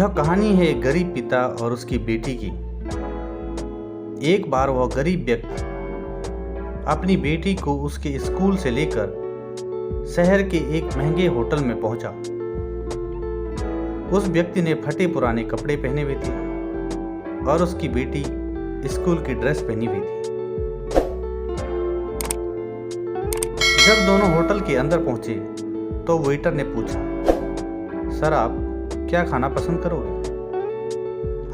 यह कहानी है एक गरीब पिता और उसकी बेटी की। एक बार वह गरीब व्यक्ति अपनी बेटी को उसके स्कूल से लेकर शहर के एक महंगे होटल में पहुंचा। उस व्यक्ति ने फटे पुराने कपड़े पहने हुए थे और उसकी बेटी स्कूल की ड्रेस पहनी हुई थी। जब दोनों होटल के अंदर पहुंचे तो वेटर ने पूछा, सर आप क्या खाना पसंद करोगे?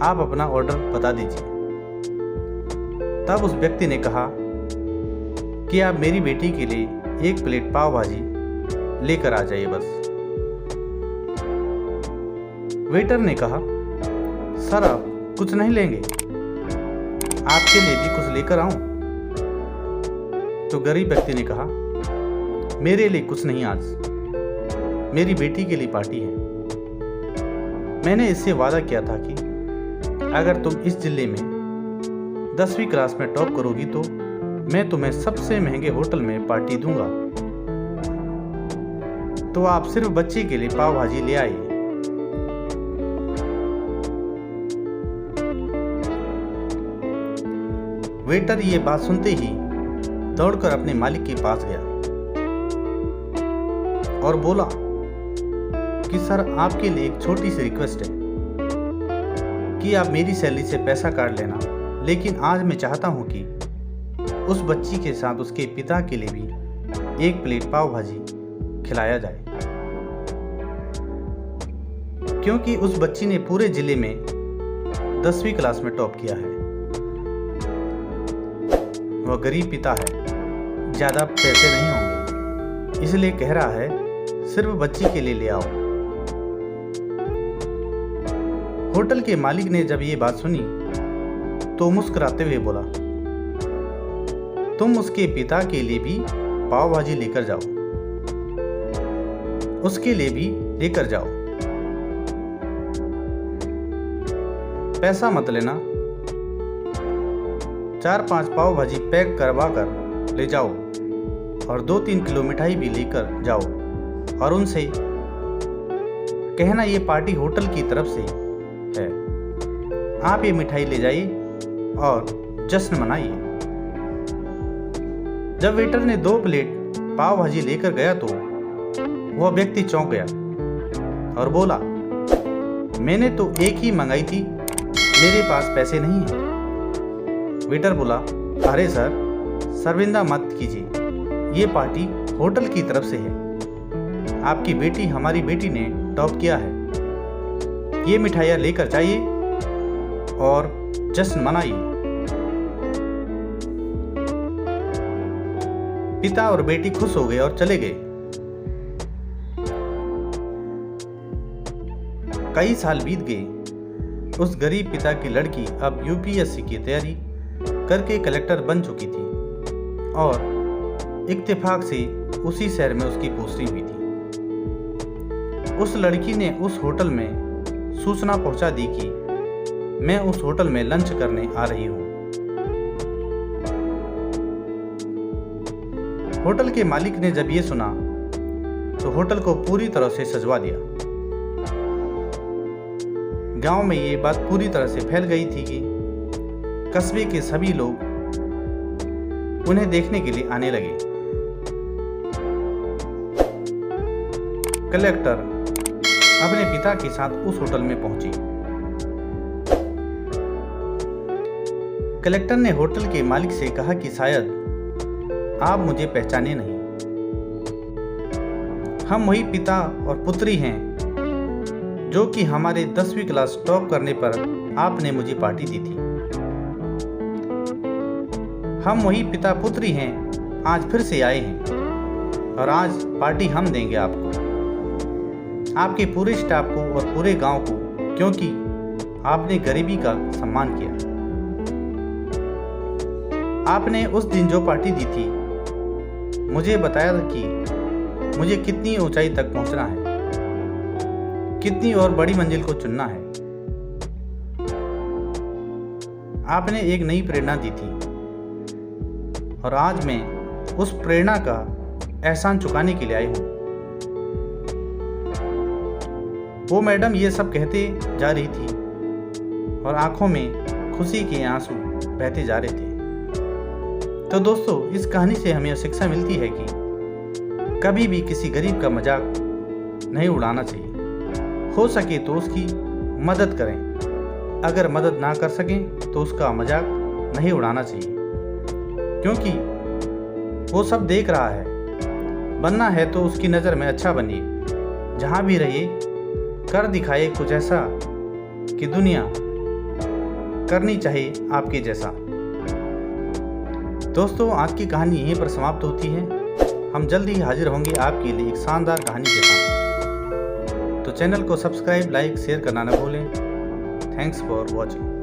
आप अपना ऑर्डर बता दीजिए। तब उस व्यक्ति ने कहा कि आप मेरी बेटी के लिए एक प्लेट पाव भाजी लेकर आ जाइए बस। वेटर ने कहा, सर आप कुछ नहीं लेंगे? आपके लिए भी कुछ लेकर आऊं? तो गरीब व्यक्ति ने कहा, मेरे लिए कुछ नहीं, आज मेरी बेटी के लिए पार्टी है। मैंने इससे वादा किया था कि अगर तुम इस जिले में 10वीं क्लास में टॉप करोगी तो मैं तुम्हें सबसे महंगे होटल में पार्टी दूंगा। तो आप सिर्फ बच्चे के लिए पाव भाजी ले आइए। वेटर ये बात सुनते ही दौड़कर अपने मालिक के पास गया और बोला कि सर आपके लिए एक छोटी सी रिक्वेस्ट है कि आप मेरी सैलरी से पैसा काट लेना, लेकिन आज मैं चाहता हूं कि उस बच्ची के साथ उसके पिता के लिए भी एक प्लेट पाव भाजी खिलाया जाए, क्योंकि उस बच्ची ने पूरे जिले में 10वीं क्लास में टॉप किया है। वह गरीब पिता है, ज्यादा पैसे नहीं होंगे, इसलिए कह रहा है सिर्फ बच्ची के लिए ले आओ। होटल के मालिक ने जब ये बात सुनी तो मुस्कुराते हुए बोला, तुम उसके पिता के लिए भी पाव भाजी लेकर जाओ, उसके लिए भी लेकर जाओ, पैसा मत लेना। 4-5 पाव भाजी पैक करवा कर ले जाओ और 2-3 किलो मिठाई भी लेकर जाओ और उनसे कहना ये पार्टी होटल की तरफ से है, आप ये मिठाई ले जाइए और जश्न मनाइए। जब वेटर ने 2 प्लेट पाव भाजी लेकर गया तो वह व्यक्ति चौंक गया और बोला, मैंने तो एक ही मंगाई थी, मेरे पास पैसे नहीं है। वेटर बोला, अरे सर शर्मिंदा मत कीजिए, ये पार्टी होटल की तरफ से है, आपकी बेटी हमारी बेटी ने टॉप किया है, ये मिठाइयाँ लेकर जाइए और जश्न मनाइए। पिता और बेटी खुश हो गए और चले गए। कई साल बीत गए। उस गरीब पिता की लड़की अब यूपीएससी की तैयारी करके कलेक्टर बन चुकी थी और इत्तेफाक से उसी शहर में उसकी पोस्टिंग हुई थी। उस लड़की ने उस होटल में सूचना पहुंचा दी कि मैं उस होटल में लंच करने आ रही हूं। होटल के मालिक ने जब ये सुना तो होटल को पूरी तरह से सजवा दिया। गांव में ये बात पूरी तरह से फैल गई थी कि कस्बे के सभी लोग उन्हें देखने के लिए आने लगे। कलेक्टर अपने पिता के साथ उस होटल में पहुंची। कलेक्टर ने होटल के मालिक से कहा कि शायद आप मुझे पहचाने नहीं, हम वही पिता और पुत्री हैं जो कि हमारे 10वीं क्लास टॉप करने पर आपने मुझे पार्टी दी थी। हम वही पिता पुत्री हैं, आज फिर से आए हैं और आज पार्टी हम देंगे आपको, आपके पूरे स्टाफ को और पूरे गांव को, क्योंकि आपने गरीबी का सम्मान किया। आपने उस दिन जो पार्टी दी थी, मुझे बताया कि मुझे कितनी ऊंचाई तक पहुंचना है, कितनी और बड़ी मंजिल को चुनना है। आपने एक नई प्रेरणा दी थी और आज मैं उस प्रेरणा का एहसान चुकाने के लिए आई हूं। वो मैडम ये सब कहते जा रही थी और आंखों में खुशी के आंसू बहते जा रहे थे। तो दोस्तों, इस कहानी से हमें शिक्षा मिलती है कि कभी भी किसी गरीब का मजाक नहीं उड़ाना चाहिए। हो सके तो उसकी मदद करें, अगर मदद ना कर सकें तो उसका मजाक नहीं उड़ाना चाहिए, क्योंकि वो सब देख रहा है। बनना है तो उसकी नज़र में अच्छा बनिए, जहाँ भी रहिए कर दिखाए कुछ ऐसा कि दुनिया करनी चाहिए आपके जैसा। दोस्तों, आज की कहानी यहीं पर समाप्त होती है। हम जल्द ही हाजिर होंगे आपके लिए एक शानदार कहानी के साथ। तो चैनल को सब्सक्राइब, लाइक, शेयर करना न भूलें। Thanks for watching.